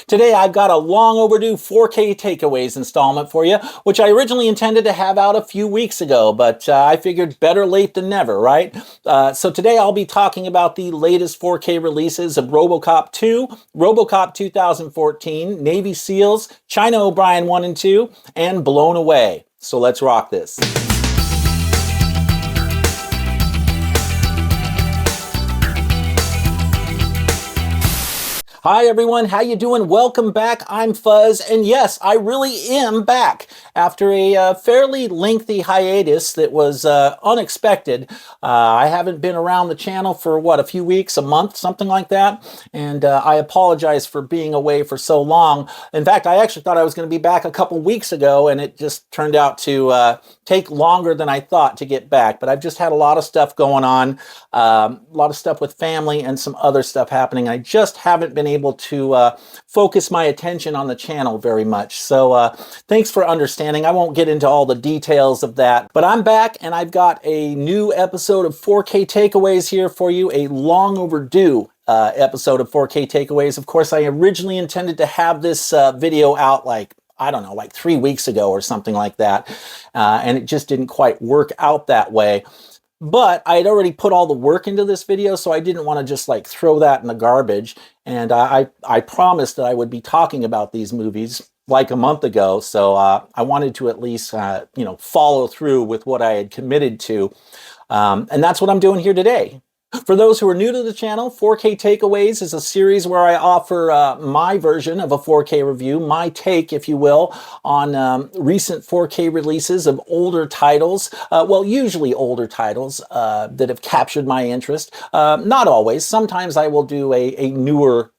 Today I've got a long overdue 4K takeaways installment for you, which I originally intended to have out a few weeks ago, but I figured better late than never, right? So today I'll be talking about the latest 4K releases of RoboCop 2, RoboCop 2014, Navy SEALs, China O'Brien 1 and 2, and Blown Away. So let's rock this. Hi everyone, how you doing? Welcome back. I'm Fuzz, and yes, I really am back after a fairly lengthy hiatus that was unexpected. I haven't been around the channel for a few weeks, a month, something like that, and I apologize for being away for so long. In fact, I actually thought I was going to be back a couple weeks ago, and it just turned out to take longer than I thought to get back. But I've just had a lot of stuff going on, a lot of stuff with family and some other stuff happening. I just haven't been able to focus my attention on the channel very much. So thanks for understanding. I won't get into all the details of that, but I'm back and I've got a new episode of 4K Takeaways here for you, a long overdue episode of 4K Takeaways. Of course, I originally intended to have this video out like 3 weeks ago or something like that, and it just didn't quite work out that way. But I had already put all the work into this video, so I didn't want to just like throw that in the garbage. And I promised that I would be talking about these movies like a month ago, so I wanted to at least follow through with what I had committed to, and that's what I'm doing here today. For those who are new to the channel, 4K Takeaways is a series where I offer my version of a 4K review, my take, if you will, on recent 4K releases of older titles, usually older titles that have captured my interest. Not always. Sometimes I will do a newer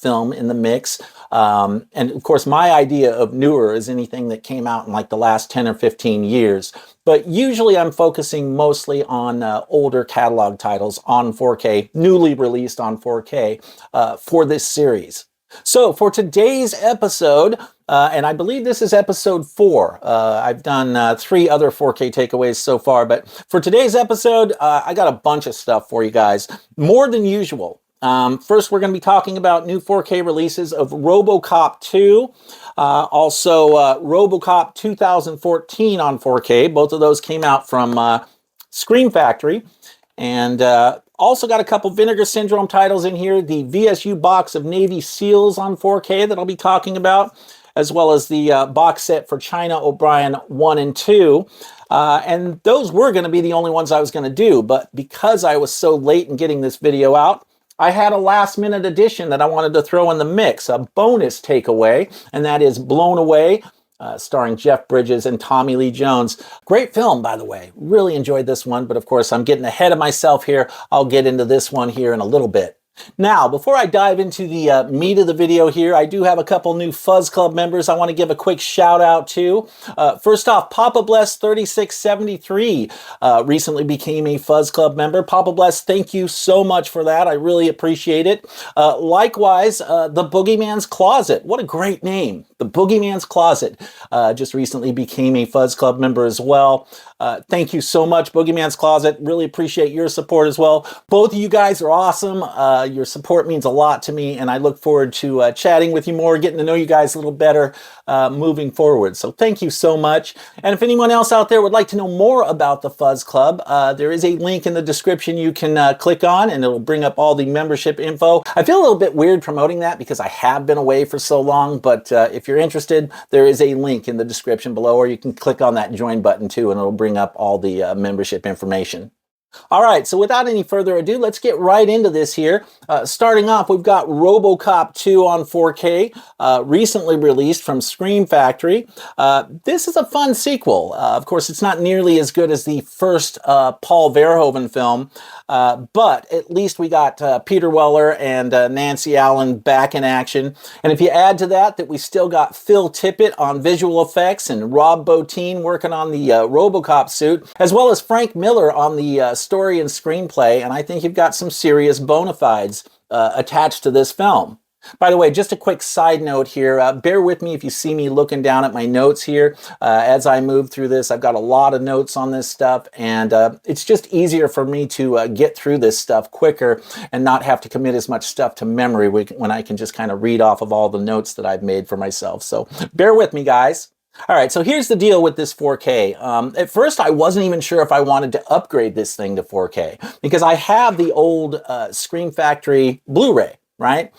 film in the mix. And of course, my idea of newer is anything that came out in like the last 10 or 15 years. But usually I'm focusing mostly on older catalog titles on 4K, newly released on 4K for this series. So for today's episode, and I believe this is episode 4. I've done 3 other 4K takeaways so far, but for today's episode, I got a bunch of stuff for you guys, more than usual. First, we're going to be talking about new 4K releases of RoboCop 2, also RoboCop 2014 on 4K. Both of those came out from Scream Factory. And also got a couple Vinegar Syndrome titles in here, the VSU box of Navy SEALs on 4K that I'll be talking about, as well as the box set for China O'Brien 1 and 2. And those were going to be the only ones I was going to do, but because I was so late in getting this video out, I had a last-minute addition that I wanted to throw in the mix, a bonus takeaway, and that is Blown Away, starring Jeff Bridges and Tommy Lee Jones. Great film, by the way. Really enjoyed this one, but of course, I'm getting ahead of myself here. I'll get into this one here in a little bit. Now, before I dive into the meat of the video here, I do have a couple new Fuzz Club members I want to give a quick shout out to. First off, Papa Bless 3673 recently became a Fuzz Club member. Papa Bless, thank you so much for that. I really appreciate it. Likewise, The Boogeyman's Closet. What a great name. The Boogeyman's Closet just recently became a Fuzz Club member as well. Thank you so much, Boogeyman's Closet. Really appreciate your support as well. Both of you guys are awesome. Your support means a lot to me, and I look forward to chatting with you more, getting to know you guys a little better moving forward. So thank you so much. And if anyone else out there would like to know more about the Fuzz Club, there is a link in the description you can click on, and it'll bring up all the membership info. I feel a little bit weird promoting that because I have been away for so long, but if you're interested, there is a link in the description below, or you can click on that join button too, and it'll bring up all the membership information. All right, so without any further ado, let's get right into this here. Starting off, we've got RoboCop 2 on 4K, recently released from Scream Factory. This is a fun sequel. Of course, it's not nearly as good as the first Paul Verhoeven film, but at least we got Peter Weller and Nancy Allen back in action. And if you add to that we still got Phil Tippett on visual effects and Rob Bottin working on the RoboCop suit, as well as Frank Miller on the story and screenplay, and I think you've got some serious bona fides attached to this film. By the way, just a quick side note here. Bear with me if you see me looking down at my notes here. As I move through this, I've got a lot of notes on this stuff, and it's just easier for me to get through this stuff quicker and not have to commit as much stuff to memory when I can just kind of read off of all the notes that I've made for myself. So bear with me, guys. All right, so here's the deal with this 4K. At first, I wasn't even sure if I wanted to upgrade this thing to 4K because I have the old Scream Factory Blu-ray, right?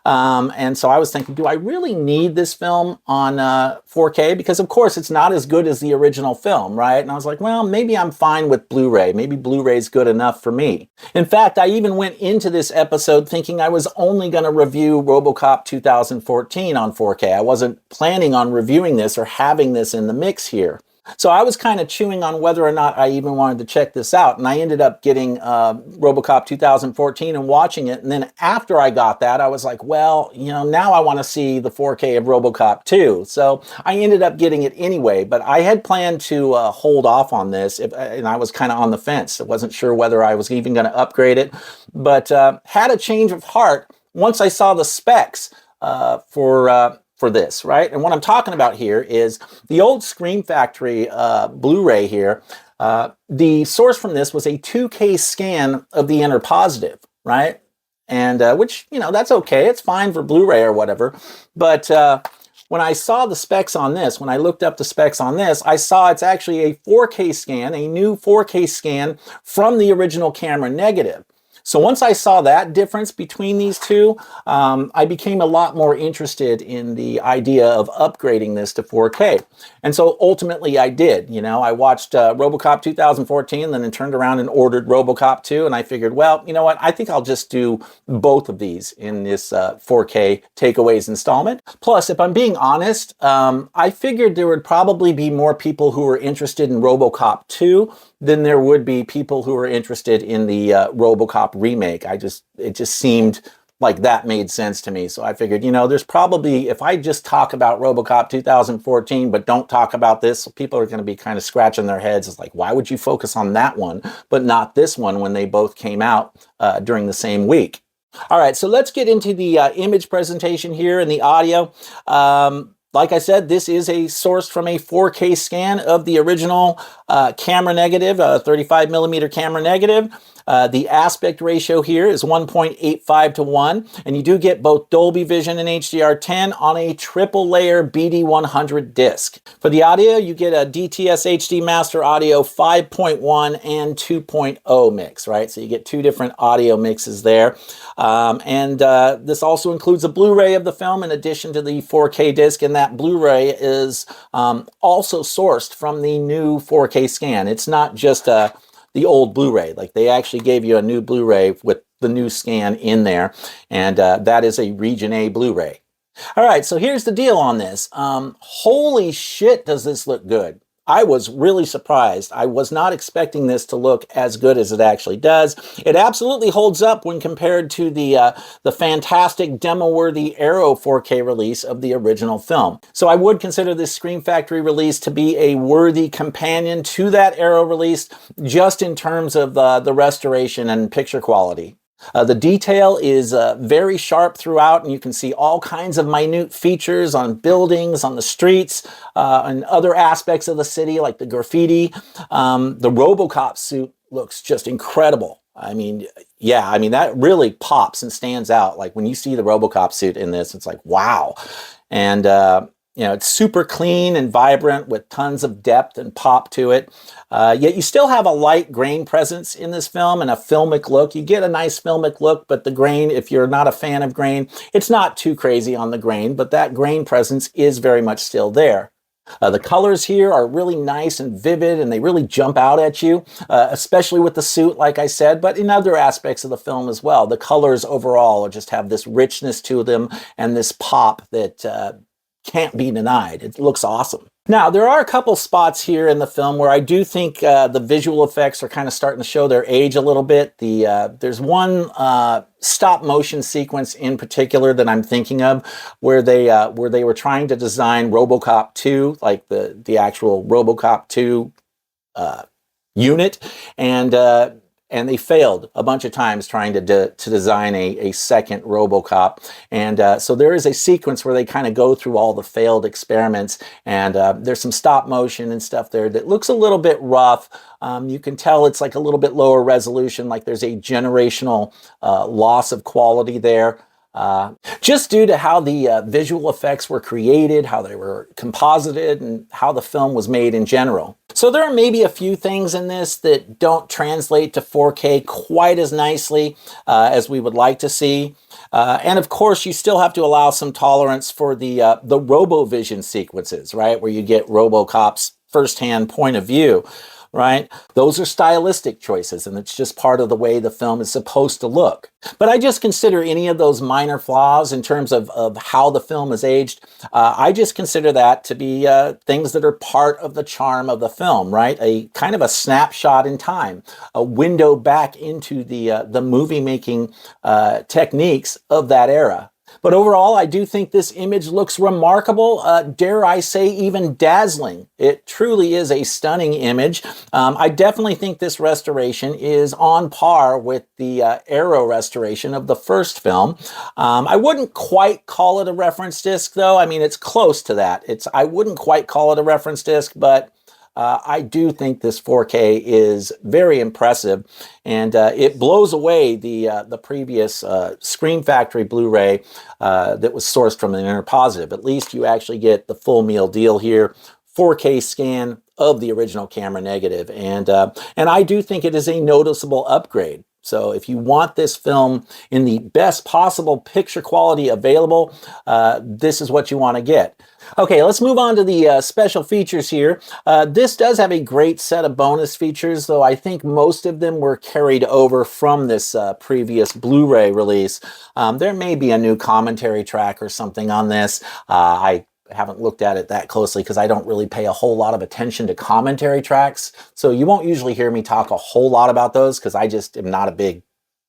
And so I was thinking, do I really need this film on 4K? Because of course it's not as good as the original film, right? And I was like, well, maybe I'm fine with Blu-ray. Maybe Blu-ray is good enough for me. In fact, I even went into this episode thinking I was only going to review RoboCop 2014 on 4K. I wasn't planning on reviewing this or having this in the mix here. So I was kind of chewing on whether or not I even wanted to check this out. And I ended up getting RoboCop 2014 and watching it. And then after I got that, I was like, well, you know, now I want to see the 4K of RoboCop 2. So I ended up getting it anyway. But I had planned to hold off on this. And I was kind of on the fence. I wasn't sure whether I was even going to upgrade it. But had a change of heart once I saw the specs for this, right? And what I'm talking about here is the old Scream Factory Blu-ray here. The source from this was a 2K scan of the inner positive, right? And which, you know, that's okay. It's fine for Blu-ray or whatever. But when I saw the specs on this, when I looked up the specs on this, I saw it's actually a 4K scan, a new 4K scan from the original camera negative. So once I saw that difference between these two, I became a lot more interested in the idea of upgrading this to 4K. And so ultimately I did. You know, I watched RoboCop 2014, then I turned around and ordered RoboCop 2, and I figured, well, you know what, I think I'll just do both of these in this 4K takeaways installment. Plus, if I'm being honest, I figured there would probably be more people who were interested in RoboCop 2 than there would be people who are interested in the RoboCop remake. It just seemed like that made sense to me. So I figured, you know, there's probably, if I just talk about RoboCop 2014 but don't talk about this, people are going to be kind of scratching their heads. It's like, why would you focus on that one but not this one when they both came out during the same week? All right, so let's get into the image presentation here and the audio. Like I said, this is sourced from a 4K scan of the original camera negative, 35 millimeter camera negative. The aspect ratio here is 1.85 to 1, and you do get both Dolby Vision and HDR10 on a triple layer BD100 disc. For the audio, you get a DTS HD Master Audio 5.1 and 2.0 mix, right? So you get two different audio mixes there. This also includes a Blu-ray of the film in addition to the 4K disc, and that Blu-ray is also sourced from the new 4K scan. It's not just the old Blu-ray. Like, they actually gave you a new Blu-ray with the new scan in there, and that is a Region A Blu-ray. All right, so here's the deal on this. Holy shit, does this look good. I was really surprised. I was not expecting this to look as good as it actually does. It absolutely holds up when compared to the fantastic demo-worthy Arrow 4K release of the original film. So I would consider this Scream Factory release to be a worthy companion to that Arrow release, just in terms of the restoration and picture quality. The detail is very sharp throughout, and you can see all kinds of minute features on buildings, on the streets, and other aspects of the city, like the graffiti. The RoboCop suit looks just incredible. I mean, yeah, I mean, that really pops and stands out. Like, when you see the RoboCop suit in this, it's like, wow. And you know, it's super clean and vibrant with tons of depth and pop to it. Yet you still have a light grain presence in this film and a filmic look. You get a nice filmic look, but the grain, if you're not a fan of grain, it's not too crazy on the grain, but that grain presence is very much still there. The colors here are really nice and vivid, and they really jump out at you, especially with the suit, like I said, but in other aspects of the film as well. The colors overall just have this richness to them and this pop that can't be denied. It looks awesome. Now, there are a couple spots here in the film where I do think the visual effects are kind of starting to show their age a little bit. There's one stop motion sequence in particular that I'm thinking of where they were trying to design RoboCop 2, like the actual RoboCop 2 unit, and and they failed a bunch of times trying to design a second RoboCop. And so there is a sequence where they kind of go through all the failed experiments, and there's some stop motion and stuff there that looks a little bit rough. You can tell it's like a little bit lower resolution, like there's a generational loss of quality there. Just due to how the visual effects were created, how they were composited, and how the film was made in general. So there are maybe a few things in this that don't translate to 4K quite as nicely as we would like to see. And of course, you still have to allow some tolerance for the RoboVision sequences, right? Where you get RoboCop's firsthand point of view. Right? Those are stylistic choices, and it's just part of the way the film is supposed to look. But I just consider any of those minor flaws in terms of how the film is aged, I just consider that to be things that are part of the charm of the film, right? A kind of a snapshot in time, a window back into the movie-making techniques of that era. But overall, I do think this image looks remarkable, dare I say even dazzling. It truly is a stunning image. I definitely think this restoration is on par with the Arrow restoration of the first film. I wouldn't quite call it a reference disc, though. I mean, it's close to that. I wouldn't quite call it a reference disc, but I do think this 4K is very impressive, and it blows away the previous Scream Factory Blu-ray that was sourced from an Interpositive. At least you actually get the full meal deal here, 4K scan of the original camera negative, and I do think it is a noticeable upgrade. So if you want this film in the best possible picture quality available, this is what you want to get. Okay, let's move on to the special features here. This does have a great set of bonus features, though I think most of them were carried over from this previous Blu-ray release. There may be a new commentary track or something on this. I haven't looked at it that closely because I don't really pay a whole lot of attention to commentary tracks. So you won't usually hear me talk a whole lot about those because I just am not a big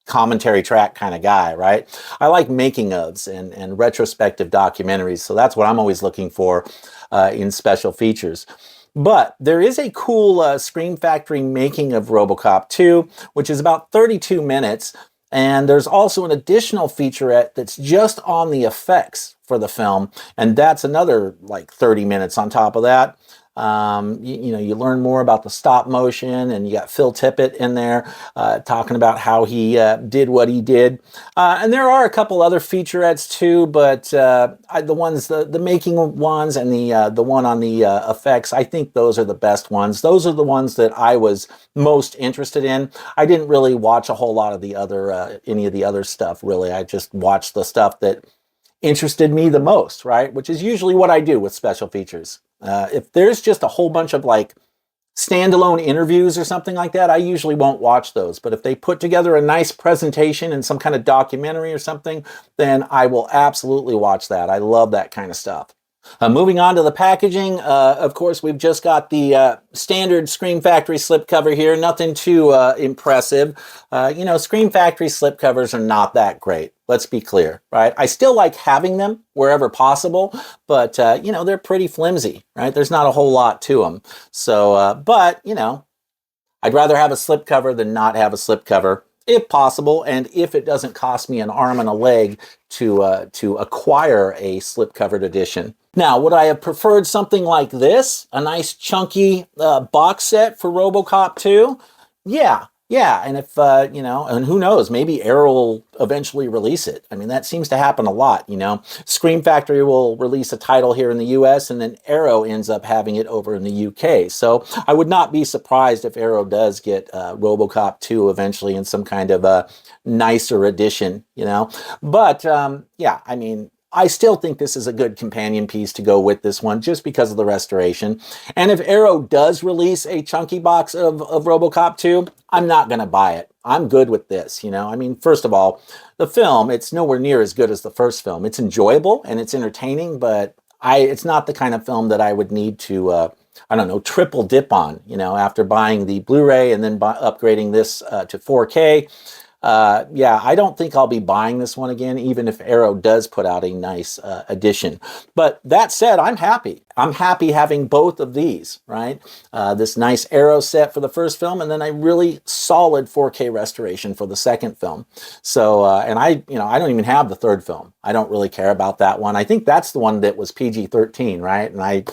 commentary track kind of guy, right? I like making ofs and retrospective documentaries, so that's what I'm always looking for in special features. But there is a cool Scream Factory making of RoboCop 2, which is about 32 minutes, and there's also an additional featurette that's just on the effects for the film, and that's another like 30 minutes on top of that. You know, you learn more about the stop motion, and you got Phil Tippett in there talking about how he did what he did. And there are a couple other featurettes too, but the making ones and the one on the effects, I think those are the best ones. Those are the ones that I was most interested in. I didn't really watch a whole lot of the other any of the other stuff, really. I just watched the stuff that interested me the most, right? Which is usually what I do with special features. If there's just a whole bunch of like standalone interviews or something like that, I usually won't watch those. But if they put together a nice presentation and some kind of documentary or something, then I will absolutely watch that. I love that kind of stuff. Moving on to the packaging, of course, we've just got the standard Scream Factory slipcover here. Nothing too impressive. You know, Scream Factory slipcovers are not that great. Let's be clear, right? I still like having them wherever possible, but, you know, they're pretty flimsy, right? There's not a whole lot to them. So, but, you know, I'd rather have a slipcover than not have a slipcover, if possible, and if it doesn't cost me an arm and a leg to acquire a slip-covered edition. Now, would I have preferred something like this? A nice chunky box set for RoboCop 2? Yeah, and if, you know, and who knows, maybe Arrow will eventually release it. I mean, that seems to happen a lot, you know. Scream Factory will release a title here in the US, and then Arrow ends up having it over in the UK. So I would not be surprised if Arrow does get RoboCop 2 eventually in some kind of a nicer edition, you know. But, yeah, I mean, I still think this is a good companion piece to go with this one just because of the restoration. And if Arrow does release a chunky box of RoboCop 2, I'm not going to buy it. I'm good with this, you know. I mean, first of all, the film, it's nowhere near as good as the first film. It's enjoyable and it's entertaining, but it's not the kind of film that I would need to, I don't know, triple dip on, you know, after buying the Blu-ray and then upgrading this to 4K. Yeah, I don't think I'll be buying this one again, even if Arrow does put out a nice edition. But that said, I'm happy. I'm happy having both of these, right? This nice Arrow set for the first film, and then a really solid 4K restoration for the second film. So, and I don't even have the third film. I don't really care about that one. I think that's the one that was PG-13, right? And I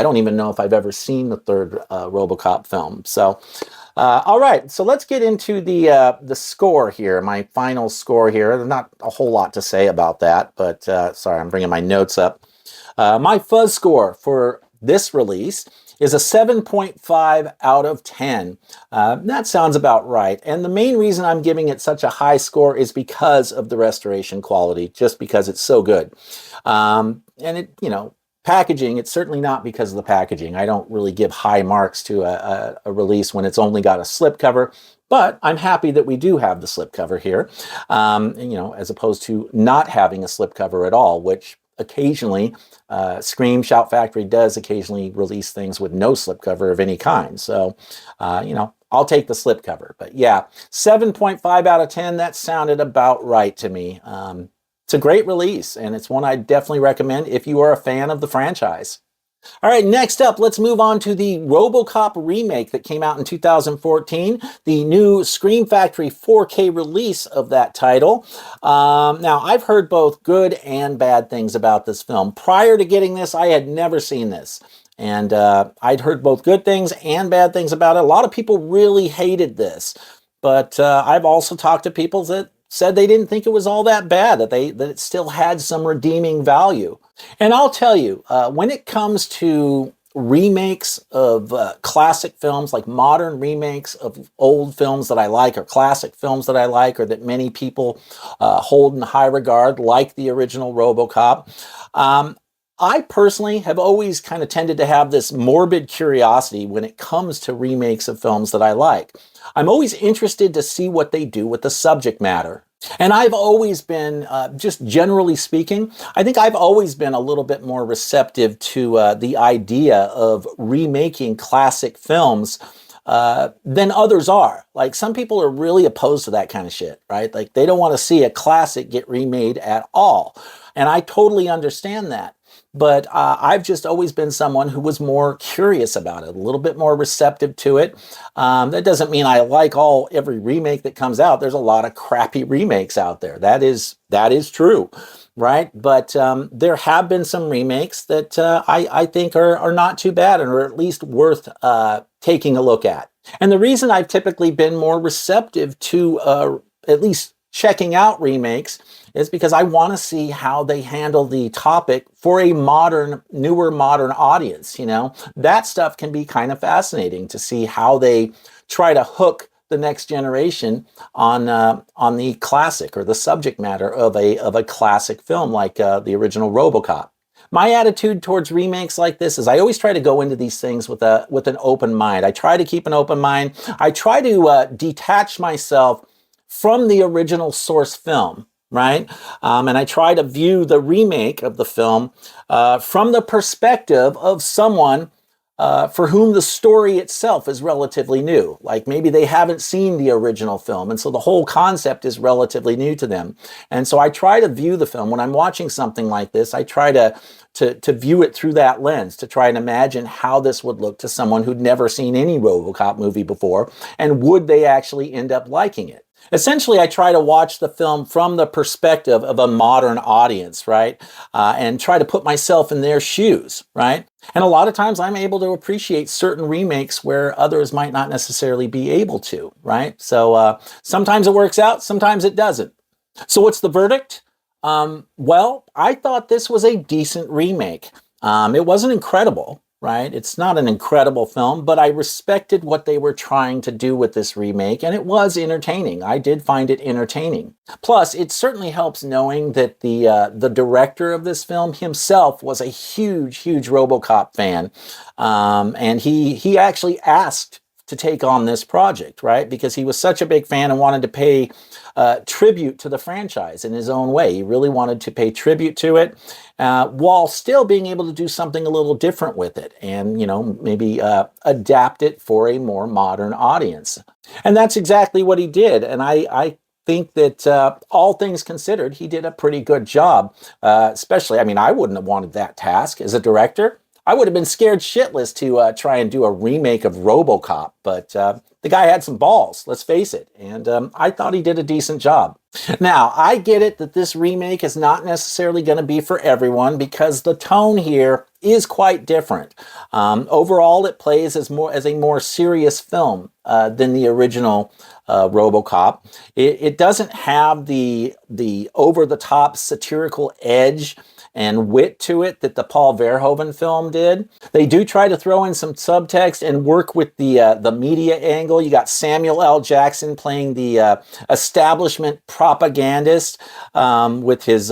don't even know if I've ever seen the third RoboCop film. So, all right, so let's get into the score here, my final score here. There's not a whole lot to say about that, but sorry, I'm bringing my notes up. My fuzz score for this release is a 7.5 out of 10. That sounds about right. And the main reason I'm giving it such a high score is because of the restoration quality, just because it's so good. And packaging, it's certainly not because of the packaging. I don't really give high marks to a release when it's only got a slipcover, but I'm happy that we do have the slipcover here, as opposed to not having a slipcover at all, which occasionally Scream, Shout Factory does occasionally release things with no slipcover of any kind. So, I'll take the slipcover. But yeah, 7.5 out of 10, that sounded about right to me. It's a great release, and it's one I definitely recommend if you are a fan of the franchise. All right, next up, let's move on to the RoboCop remake that came out in 2014, the new Scream Factory 4K release of that title. Now, I've heard both good and bad things about this film. Prior to getting this, I had never seen this. And I'd heard both good things and bad things about it. A lot of people really hated this. But I've also talked to people that said they didn't think it was all that bad, that it still had some redeeming value. And I'll tell you, when it comes to remakes of classic films, like modern remakes of old films that I like, or classic films that I like, or that many people hold in high regard, like the original RoboCop, I personally have always kind of tended to have this morbid curiosity when it comes to remakes of films that I like. I'm always interested to see what they do with the subject matter. And I've always been, just generally speaking, I think I've always been a little bit more receptive to the idea of remaking classic films than others are. Like, some people are really opposed to that kind of shit, right? Like, they don't want to see a classic get remade at all. And I totally understand that. But I've just always been someone who was more curious about it, a little bit more receptive to it. That doesn't mean I like every remake that comes out. There's a lot of crappy remakes out there. That is true, right? But there have been some remakes that I think are not too bad, and are at least worth taking a look at. And the reason I've typically been more receptive to at least checking out remakes is because I want to see how they handle the topic for a newer modern audience. That stuff can be kind of fascinating to see how they try to hook the next generation on the classic or the subject matter of a classic film like the original RoboCop. My attitude towards remakes like this is I always try to go into these things with an open mind. I try to keep an open mind. I try to detach myself from the original source film, right? And I try to view the remake of the film from the perspective of someone for whom the story itself is relatively new. Like, maybe they haven't seen the original film, and so the whole concept is relatively new to them. And so I try to view the film, when I'm watching something like this, I try to view it through that lens, to try and imagine how this would look to someone who'd never seen any RoboCop movie before, and would they actually end up liking it? Essentially, I try to watch the film from the perspective of a modern audience, right? And try to put myself in their shoes, right? And a lot of times I'm able to appreciate certain remakes where others might not necessarily be able to, right? So sometimes it works out, sometimes it doesn't. So what's the verdict? Well, I thought this was a decent remake. It wasn't incredible, right? It's not an incredible film, but I respected what they were trying to do with this remake, and it was entertaining. I did find it entertaining. Plus, it certainly helps knowing that the director of this film himself was a huge RoboCop fan, and he actually asked to take on this project, right? Because he was such a big fan and wanted to pay tribute to the franchise in his own way. He really wanted to pay tribute to it while still being able to do something a little different with it, and maybe adapt it for a more modern audience. And that's exactly what he did. And I think that all things considered, he did a pretty good job. Especially, I mean, I wouldn't have wanted that task as a director. I would have been scared shitless to try and do a remake of RoboCop, but the guy had some balls, let's face it, and I thought he did a decent job. Now, I get it that this remake is not necessarily going to be for everyone because the tone here is quite different. Overall, it plays as a more serious film than the original RoboCop. It doesn't have the over-the-top satirical edge and wit to it that the Paul Verhoeven film did. They do try to throw in some subtext and work with the media angle. You got Samuel L. Jackson playing the establishment propagandist with his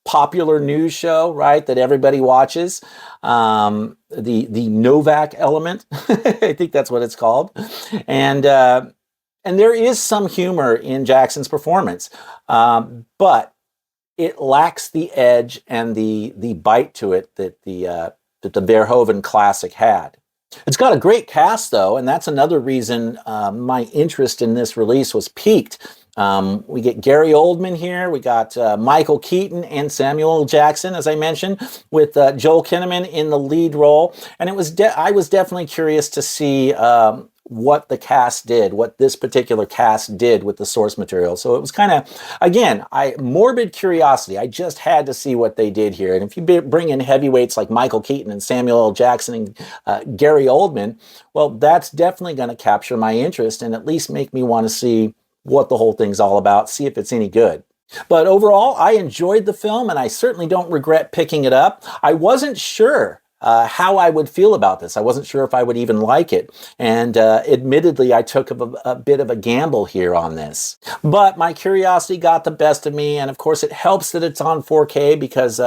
popular news show, right, that everybody watches. The Novak Element, I think that's what it's called, and there is some humor in Jackson's performance, but it lacks the edge and the bite to it that the Verhoeven classic had. It's got a great cast, though, and that's another reason my interest in this release was piqued. We get Gary Oldman here, we got Michael Keaton and Samuel L. Jackson, as I mentioned, with Joel Kinnaman in the lead role. And I was definitely curious to see what the cast did, what this particular cast did with the source material. So it was kind of, again, morbid curiosity. I just had to see what they did here. And if you bring in heavyweights like Michael Keaton and Samuel L. Jackson and Gary Oldman, well, that's definitely going to capture my interest and at least make me want to see what the whole thing's all about, see if it's any good. But overall, I enjoyed the film and I certainly don't regret picking it up. I wasn't sure how I would feel about this. I wasn't sure if I would even like it. And admittedly, I took a bit of a gamble here on this. But my curiosity got the best of me. And of course, it helps that it's on 4K because,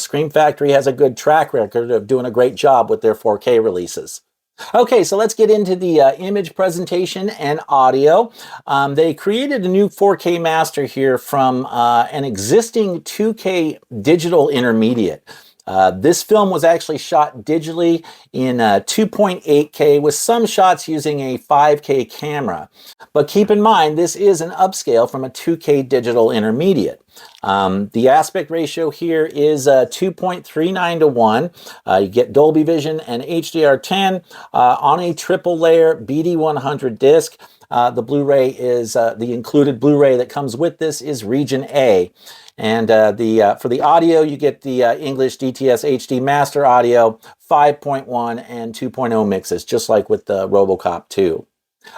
Scream Factory has a good track record of doing a great job with their 4K releases. Okay, so let's get into the image presentation and audio. They created a new 4K master here from an existing 2K digital intermediate. This film was actually shot digitally in 2.8K with some shots using a 5K camera. But keep in mind, this is an upscale from a 2K digital intermediate. The aspect ratio here is 2.39 to 1. You get Dolby Vision and HDR10 on a triple layer BD100 disc. The Blu-ray is, the included Blu-ray that comes with this is Region A. And for the audio, you get the English DTS HD Master Audio 5.1 and 2.0 mixes, just like with the RoboCop 2.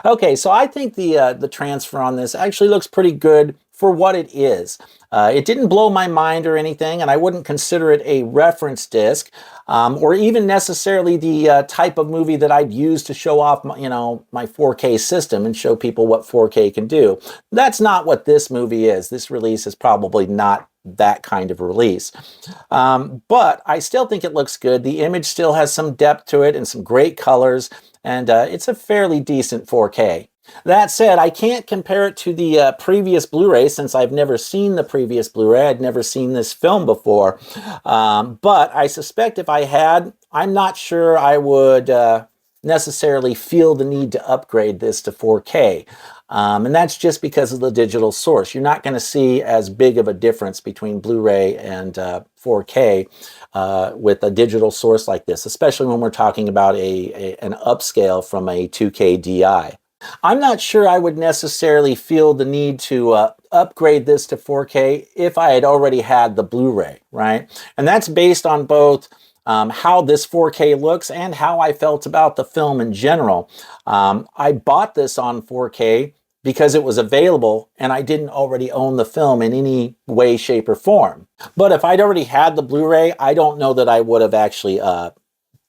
Okay, so I think the transfer on this actually looks pretty good for what it is. It didn't blow my mind or anything, and I wouldn't consider it a reference disc, or even necessarily the type of movie that I'd use to show off my 4K system and show people what 4K can do. That's not what this movie is. This release is probably not that kind of release. But I still think it looks good. The image still has some depth to it and some great colors, and it's a fairly decent 4K. That said, I can't compare it to the previous Blu-ray since I've never seen the previous Blu-ray. I'd never seen this film before. But I suspect if I had, I'm not sure I would necessarily feel the need to upgrade this to 4K. And that's just because of the digital source. You're not going to see as big of a difference between Blu-ray and 4K with a digital source like this, especially when we're talking about an upscale from a 2K DI. I'm not sure I would necessarily feel the need to upgrade this to 4K if I had already had the Blu-ray, right? And that's based on both how this 4K looks and how I felt about the film in general. I bought this on 4K because it was available and I didn't already own the film in any way, shape, or form. But if I'd already had the Blu-ray, I don't know that I would have actually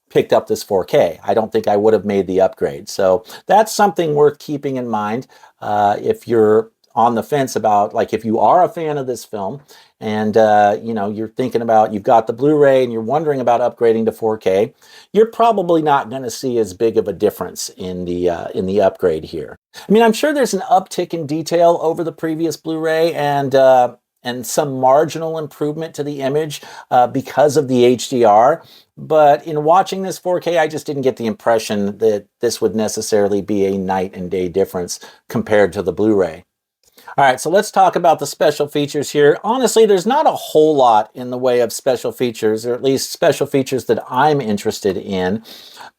picked up this 4K. I don't think I would have made the upgrade. So that's something worth keeping in mind if you're on the fence about, like, if you are a fan of this film and you're thinking about, you've got the Blu-ray and you're wondering about upgrading to 4K, you're probably not going to see as big of a difference in the upgrade here. I mean, I'm sure there's an uptick in detail over the previous Blu-ray and some marginal improvement to the image because of the HDR. But in watching this 4K, I just didn't get the impression that this would necessarily be a night and day difference compared to the Blu-ray. All right, so let's talk about the special features here. Honestly, there's not a whole lot in the way of special features, or at least special features that I'm interested in.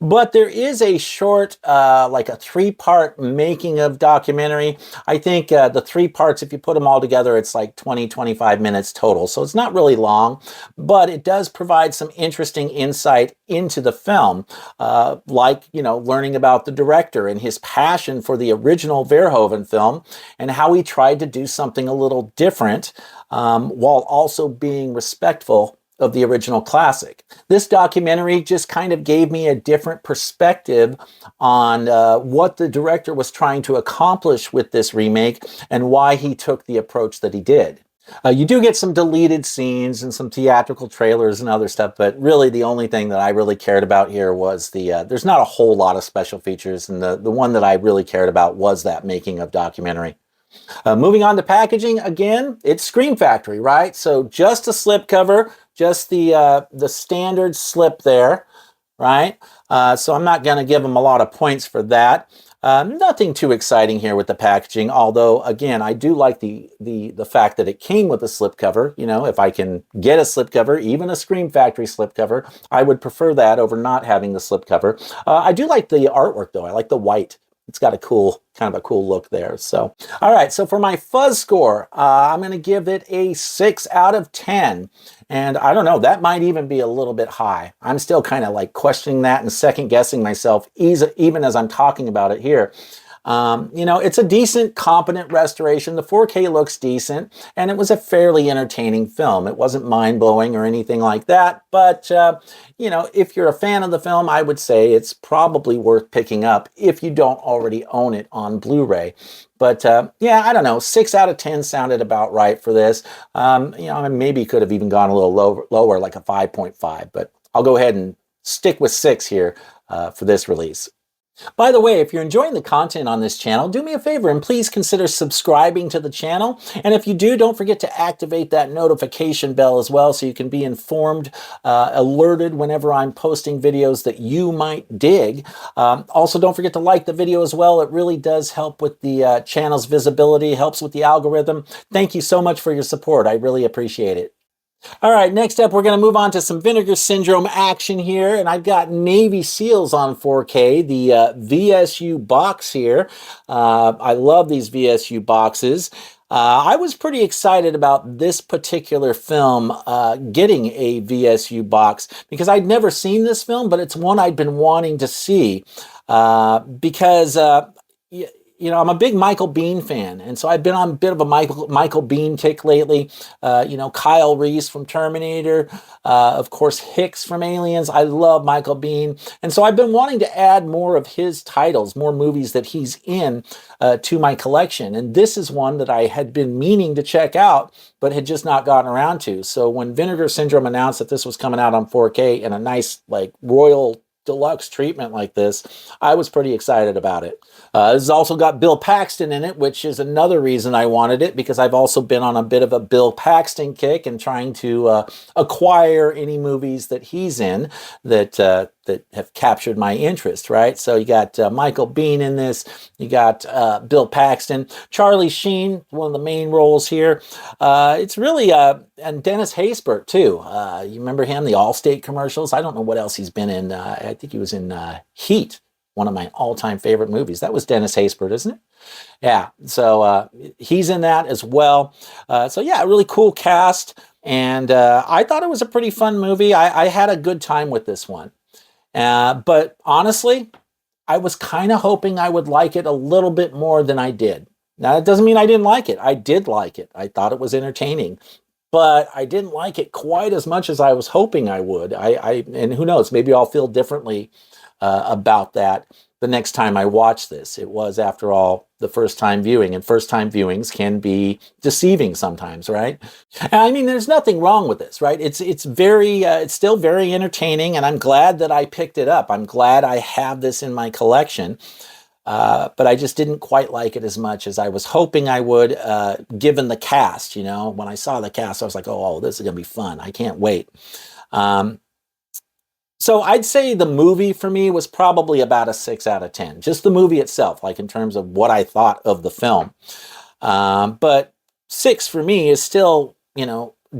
But there is a short, like a three-part making of documentary. I think the three parts, if you put them all together, it's like 20, 25 minutes total. So it's not really long, but it does provide some interesting insight into the film, like, you know, learning about the director and his passion for the original Verhoeven film and how he tried to do something a little different while also being respectful of the original classic. This documentary just kind of gave me a different perspective on what the director was trying to accomplish with this remake and why he took the approach that he did. You do get some deleted scenes and some theatrical trailers and other stuff, but really the only thing that I really cared about here was there's not a whole lot of special features, and the one that I really cared about was that making of documentary. Moving on to packaging, again, it's Scream Factory, right? So just a slipcover, just the standard slip there, right? So I'm not going to give them a lot of points for that. Nothing too exciting here with the packaging, although, again, I do like the fact that it came with a slipcover. You know, if I can get a slipcover, even a Scream Factory slipcover, I would prefer that over not having the slipcover. I do like the artwork, though. I like the white. It's got a cool, kind of a cool look there. So, all right. So for my fuzz score, I'm going to give it a 6 out of 10. And I don't know, that might even be a little bit high. I'm still kind of like questioning that and second guessing myself, even as I'm talking about it here. You know, it's a decent, competent restoration. The 4K looks decent, and it was a fairly entertaining film. It wasn't mind-blowing or anything like that, but, you know, if you're a fan of the film, I would say it's probably worth picking up if you don't already own it on Blu-ray. But yeah, I don't know, 6 out of 10 sounded about right for this. You know, I maybe could have even gone a little lower, like a 5.5, but I'll go ahead and stick with 6 here for this release. By the way, if you're enjoying the content on this channel, do me a favor and please consider subscribing to the channel. And if you do, don't forget to activate that notification bell as well so you can be informed, alerted whenever I'm posting videos that you might dig. Also, don't forget to like the video as well. It really does help with the channel's visibility, helps with the algorithm. Thank you so much for your support. I really appreciate it. All right, next up, we're going to move on to some Vinegar Syndrome action here, and I've got Navy SEALs on 4K, the VSU box here. I love these VSU boxes. I was pretty excited about this particular film getting a VSU box because I'd never seen this film, but it's one I'd been wanting to see because you know, I'm a big Michael Biehn fan, and so I've been on a bit of a Michael Biehn kick lately. You know, Kyle Reese from Terminator, of course, Hicks from Aliens. I love Michael Biehn, and so I've been wanting to add more of his titles, more movies that he's in to my collection, and this is one that I had been meaning to check out, but had just not gotten around to. So when Vinegar Syndrome announced that this was coming out on 4K in a nice, like, royal deluxe treatment like this, I was pretty excited about it. This has also got Bill Paxton in it, which is another reason I wanted it, because I've also been on a bit of a Bill Paxton kick and trying to acquire any movies that he's in that that have captured my interest, right? So you got Michael Biehn in this, you got Bill Paxton, Charlie Sheen, one of the main roles here. It's really, and Dennis Haysbert too. You remember him, the Allstate commercials? I don't know what else he's been in. I think he was in Heat, one of my all-time favorite movies. That was Dennis Haysbert, isn't it? Yeah, so he's in that as well. So yeah, a really cool cast, and I thought it was a pretty fun movie. I had a good time with this one. But honestly, I was kind of hoping I would like it a little bit more than I did. Now, that doesn't mean I didn't like it. I did like it. I thought it was entertaining, but I didn't like it quite as much as I was hoping I would. And who knows, maybe I'll feel differently about that the next time I watch this. It was, after all, the first time viewing, and first time viewings can be deceiving sometimes, right? I mean, there's nothing wrong with this, right? It's still very entertaining, and I'm glad that I picked it up. I'm glad I have this in my collection, but I just didn't quite like it as much as I was hoping I would, given the cast. You know, when I saw the cast, I was like, oh, this is gonna be fun. I can't wait. So I'd say the movie for me was probably about a 6 out of 10. Just the movie itself, like in terms of what I thought of the film. But 6 for me is still,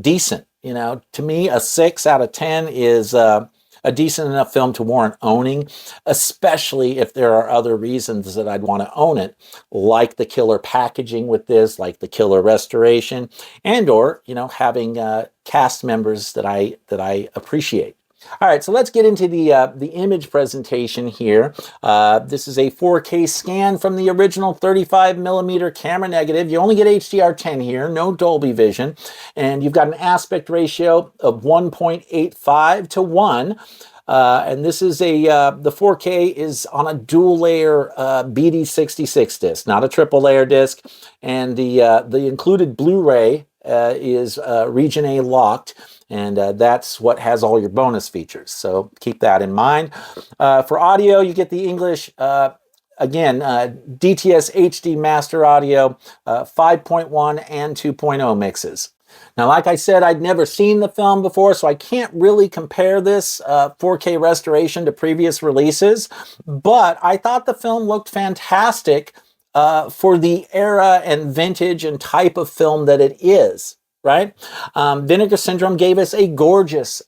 decent. To me, a 6 out of 10 is a decent enough film to warrant owning, especially if there are other reasons that I'd want to own it, like the killer packaging with this, like the killer restoration, and or having cast members that I appreciate. All right, so let's get into the image presentation here. This is a 4K scan from the original 35 millimeter camera negative. You only get HDR10 here, no Dolby Vision, and you've got an aspect ratio of 1.85 to 1. And this is the 4K is on a dual layer BD66 disc, not a triple layer disc, and the included Blu-ray is Region A locked. And that's what has all your bonus features. So keep that in mind. For audio, you get the English, again, DTS HD Master Audio, 5.1 and 2.0 mixes. Now, like I said, I'd never seen the film before, so I can't really compare this 4K restoration to previous releases. But I thought the film looked fantastic for the era and vintage and type of film that it is. Right? Vinegar Syndrome gave us a gorgeous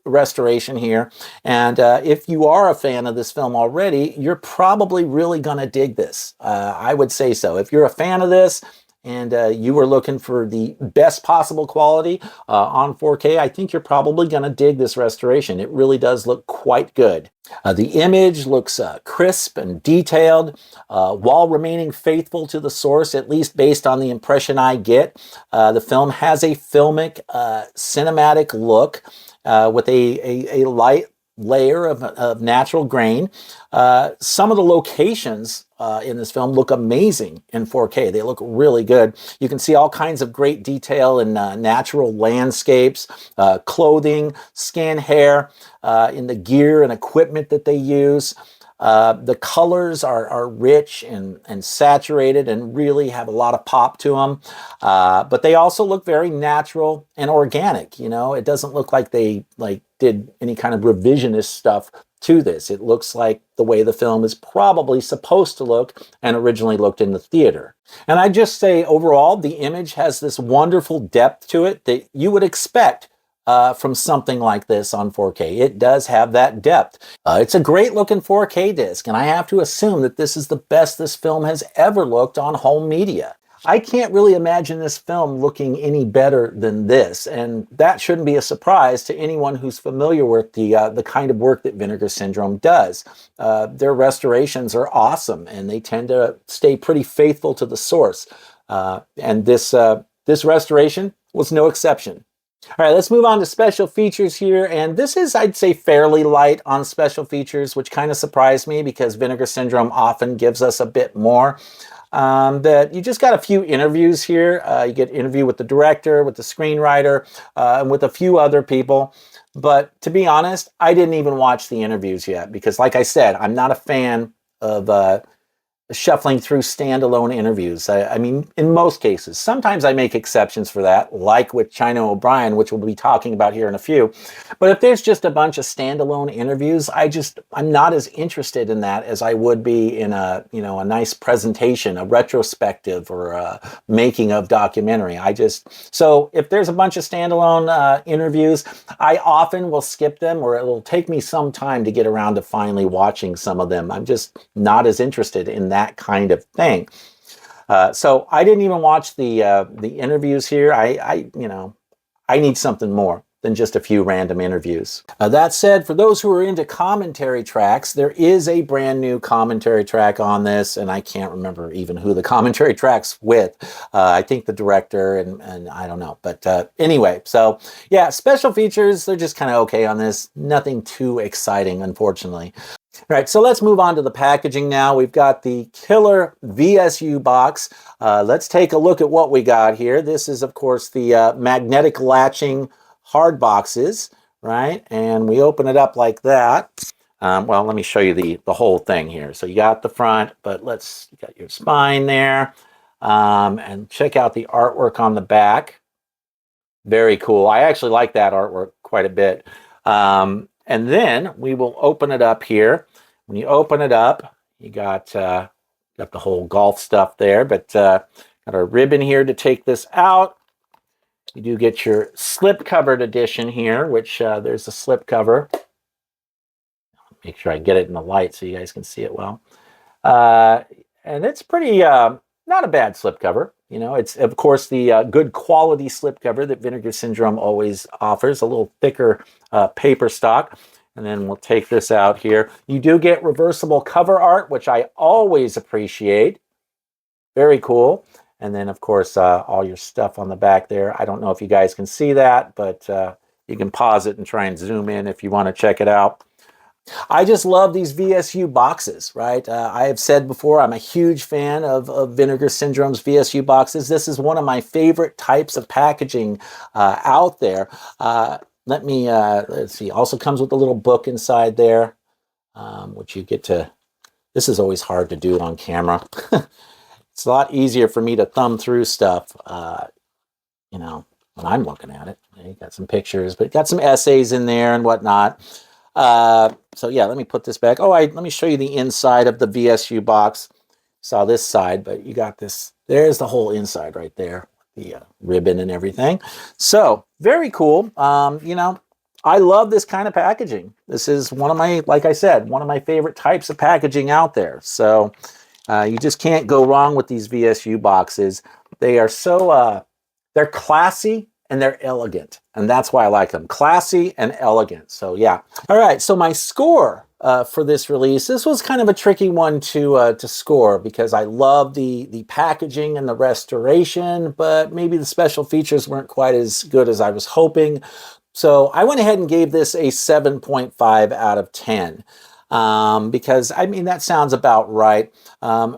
restoration here. And if you are a fan of this film already, you're probably really going to dig this. I would say so. If you're a fan of this and you were looking for the best possible quality on 4K, I think you're probably going to dig this restoration. It really does look quite good. The image looks crisp and detailed, while remaining faithful to the source, at least based on the impression I get. The film has a filmic, cinematic look with a light layer of natural grain. Some of the locations in this film look amazing in 4K. They look really good. You can see all kinds of great detail in natural landscapes, clothing, skin, hair, in the gear and equipment that they use. The colors are rich and saturated and really have a lot of pop to them. But they also look very natural and organic. It doesn't look like they did any kind of revisionist stuff to this. It looks like the way the film is probably supposed to look and originally looked in the theater. And I just say overall, the image has this wonderful depth to it that you would expect from something like this on 4K. It does have that depth. It's a great looking 4K disc, and I have to assume that this is the best this film has ever looked on home media. I can't really imagine this film looking any better than this, and that shouldn't be a surprise to anyone who's familiar with the kind of work that Vinegar Syndrome does. Their restorations are awesome, and they tend to stay pretty faithful to the source. And this restoration was no exception. All right, let's move on to special features here. And this is, I'd say, fairly light on special features, which kind of surprised me because Vinegar Syndrome often gives us a bit more. That you just got a few interviews here. You get an interview with the director, with the screenwriter, and with a few other people. But to be honest, I didn't even watch the interviews yet because, like I said, I'm not a fan of shuffling through standalone interviews. I mean, in most cases, sometimes I make exceptions for that, like with China O'Brien, which we'll be talking about here in a few. But if there's just a bunch of standalone interviews, I'm not as interested in that as I would be in a nice presentation, a retrospective, or a making of documentary. So if there's a bunch of standalone interviews, I often will skip them, or it will take me some time to get around to finally watching some of them. I'm just not as interested in that kind of thing. So I didn't even watch the interviews here. I need something more than just a few random interviews. That said, for those who are into commentary tracks, there is a brand new commentary track on this, and I can't remember even who the commentary track's with. I think the director, and I don't know. But anyway, so yeah, special features, they're just kind of okay on this. Nothing too exciting, unfortunately. All right, so let's move on to the packaging now. We've got the killer VSU box. Let's take a look at what we got here. This is, of course, the magnetic latching hard boxes, right? And we open it up like that. Well, let me show you the whole thing here. So you got the front, but you got your spine there. And check out the artwork on the back. Very cool. I actually like that artwork quite a bit. And then we will open it up here. When you open it up, you got the whole golf stuff there, but Got our ribbon here to take this out. You do get your slip-covered edition here, which there's a slip cover. Make sure I get it in the light so you guys can see it well. And it's pretty, not a bad slipcover. You know, it's, of course, the good quality slipcover that Vinegar Syndrome always offers, a little thicker paper stock. And then we'll take this out here. You do get reversible cover art, which I always appreciate. Very cool. And then, of course, all your stuff on the back there. I don't know if you guys can see that, but you can pause it and try and zoom in if you want to check it out. I just love these VSU boxes, right? I have said before, I'm a huge fan of Vinegar Syndrome's VSU boxes. This is one of my favorite types of packaging out there. Let's see, also comes with a little book inside there, which you get to, this is always hard to do on camera. It's a lot easier for me to thumb through stuff, you know, when I'm looking at it. You got some pictures, but got some essays in there and whatnot. So yeah, let me put this back. Let me show you the inside of the VSU box. Saw this side, but you got this. There's the whole inside right there, the ribbon and everything. So very cool. You know, I love this kind of packaging. This is one of my, like I said, one of my favorite types of packaging out there. So you just can't go wrong with these VSU boxes. They are so, they're classy and they're elegant. And that's why I like them. Classy and elegant. So yeah. All right. So my score for this release, this was kind of a tricky one to score because I love the packaging and the restoration, but maybe the special features weren't quite as good as I was hoping. So I went ahead and gave this a 7.5 out of 10. Because I mean, that sounds about right.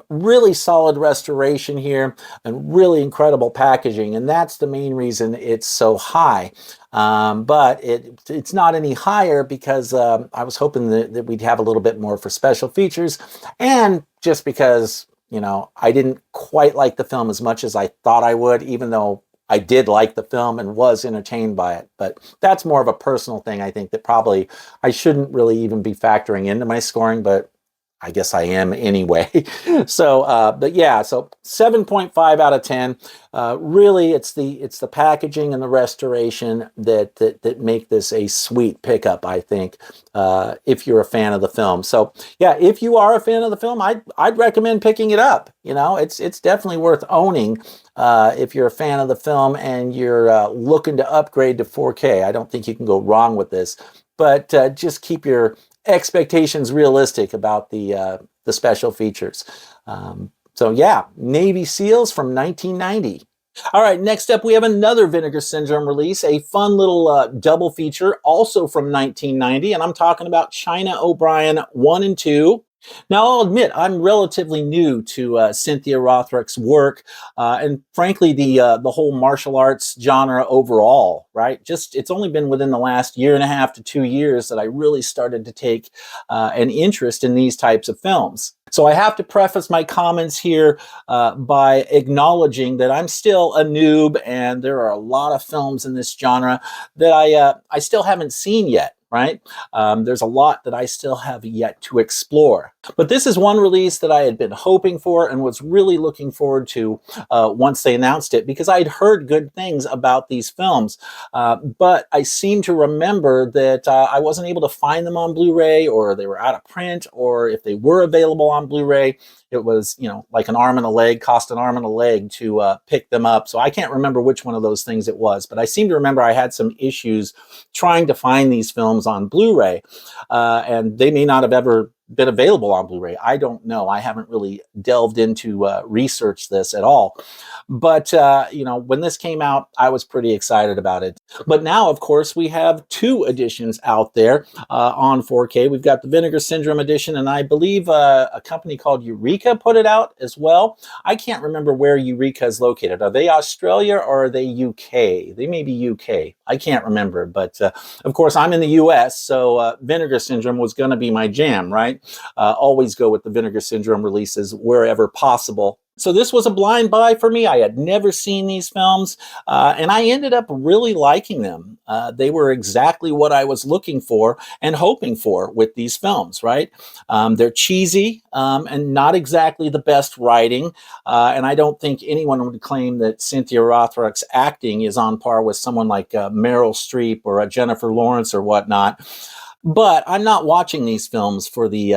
Really solid restoration here and really incredible packaging. And that's the main reason it's so high. But it's not any higher because I was hoping that we'd have a little bit more for special features. And just because, you know, I didn't quite like the film as much as I thought I would, even though I did like the film and was entertained by it, but that's more of a personal thing. I think that probably I shouldn't really even be factoring into my scoring, but I guess I am anyway. So, but yeah, so 7.5 out of 10. Really, it's the packaging and the restoration that make this a sweet pickup, I think, if you're a fan of the film. So yeah, if you are a fan of the film, I'd recommend picking it up. You know, it's definitely worth owning if you're a fan of the film and you're looking to upgrade to 4K. I don't think you can go wrong with this, but just keep your expectations realistic about the special features. So yeah, Navy SEALs from 1990. All right, next up we have another Vinegar Syndrome release, a fun little double feature, also from 1990, and I'm talking about China O'Brien 1 and 2. Now, I'll admit, I'm relatively new to Cynthia Rothrock's work, and frankly, the whole martial arts genre overall, right? It's only been within the last 1.5 to 2 years that I really started to take an interest in these types of films. So I have to preface my comments here by acknowledging that I'm still a noob, and there are a lot of films in this genre that I still haven't seen yet. Right? There's a lot that I still have yet to explore. But this is one release that I had been hoping for and was really looking forward to once they announced it, because I'd heard good things about these films. But I seem to remember that I wasn't able to find them on Blu-ray, or they were out of print, or if they were available on Blu-ray, it was, you know, like an arm and a leg, cost an arm and a leg to pick them up. So I can't remember which one of those things it was, but I seem to remember I had some issues trying to find these films on Blu-ray, and they may not have ever been available on Blu-ray. I don't know. I haven't really delved into research this at all. But, you know, when this came out, I was pretty excited about it. But now, of course, we have 2 editions out there on 4K. We've got the Vinegar Syndrome edition, and I believe a company called Eureka put it out as well. I can't remember where Eureka is located. Are they Australia or are they UK? They may be UK. I can't remember. But, of course, I'm in the US, so Vinegar Syndrome was going to be my jam, right? Always go with the Vinegar Syndrome releases wherever possible. So this was a blind buy for me. I had never seen these films, and I ended up really liking them. They were exactly what I was looking for and hoping for with these films, right? They're cheesy and not exactly the best writing, and I don't think anyone would claim that Cynthia Rothrock's acting is on par with someone like Meryl Streep or Jennifer Lawrence or whatnot. But I'm not watching these films for the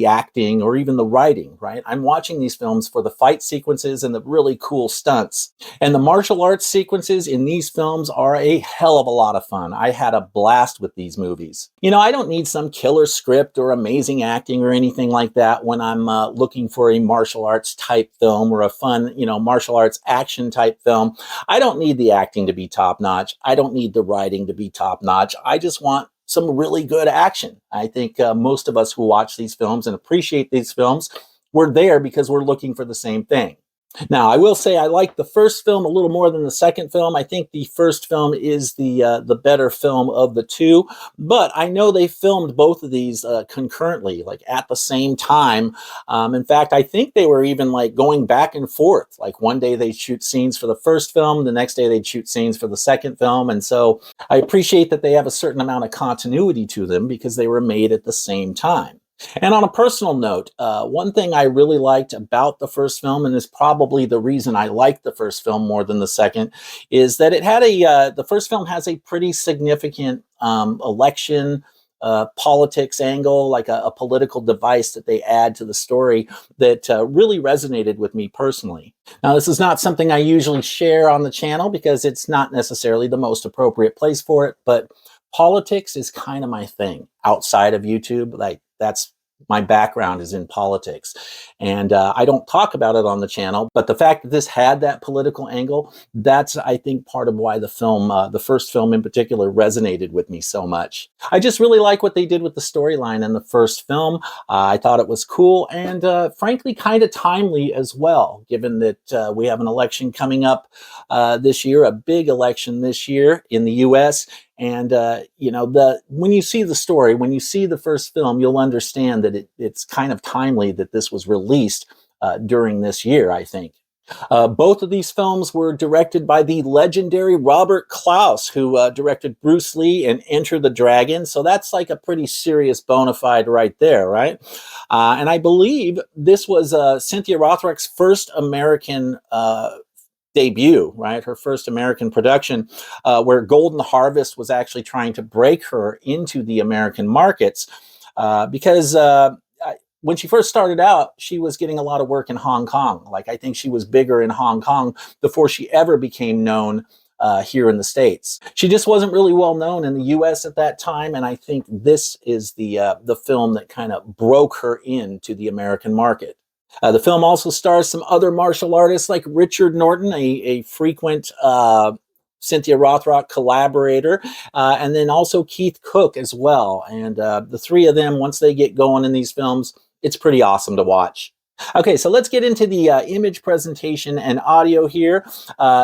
acting or even the writing, right? I'm watching these films for the fight sequences and the really cool stunts. And the martial arts sequences in these films are a hell of a lot of fun. I had a blast with these movies. You know, I don't need some killer script or amazing acting or anything like that when I'm looking for a martial arts type film or a fun, martial arts action type film. I don't need the acting to be top notch. I don't need the writing to be top notch. I just want some really good action. I think most of us who watch these films and appreciate these films, we're there because we're looking for the same thing. Now, I will say I like the first film a little more than the second film. I think the first film is the better film of the two, but I know they filmed both of these concurrently, like at the same time. In fact, I think they were even like going back and forth. Like one day they'd shoot scenes for the first film, the next day they'd shoot scenes for the second film, and so I appreciate that they have a certain amount of continuity to them because they were made at the same time. And on a personal note, one thing I really liked about the first film, and is probably the reason I liked the first film more than the second, is that it had the first film has a pretty significant election politics angle, like a political device that they add to the story that really resonated with me personally. Now, this is not something I usually share on the channel because it's not necessarily the most appropriate place for it, but politics is kind of my thing outside of YouTube. Like that's my background is in politics, and I don't talk about it on the channel. But the fact that this had that political angle, that's I think part of why the film, the first film in particular, resonated with me so much. I just really like what they did with the storyline in the first film. I thought it was cool and frankly kind of timely as well, given that we have an election coming up this year, a big election this year in the U.S. And when you see the story, when you see the first film, you'll understand that it's kind of timely that this was released during this year, I think. Both of these films were directed by the legendary Robert Klaus, who directed Bruce Lee and Enter the Dragon. So that's like a pretty serious bona fide right there, right? And I believe this was Cynthia Rothrock's first American debut, right? Her first American production, where Golden Harvest was actually trying to break her into the American markets because when she first started out, she was getting a lot of work in Hong Kong. Like I think she was bigger in Hong Kong before she ever became known here in the States. She just wasn't really well known in the U.S. at that time, and I think this is the film that kind of broke her into the American market. The film also stars some other martial artists like Richard Norton, a frequent Cynthia Rothrock collaborator, and then also Keith Cook as well. And the three of them, once they get going in these films, it's pretty awesome to watch. Okay, so let's get into the image presentation and audio here.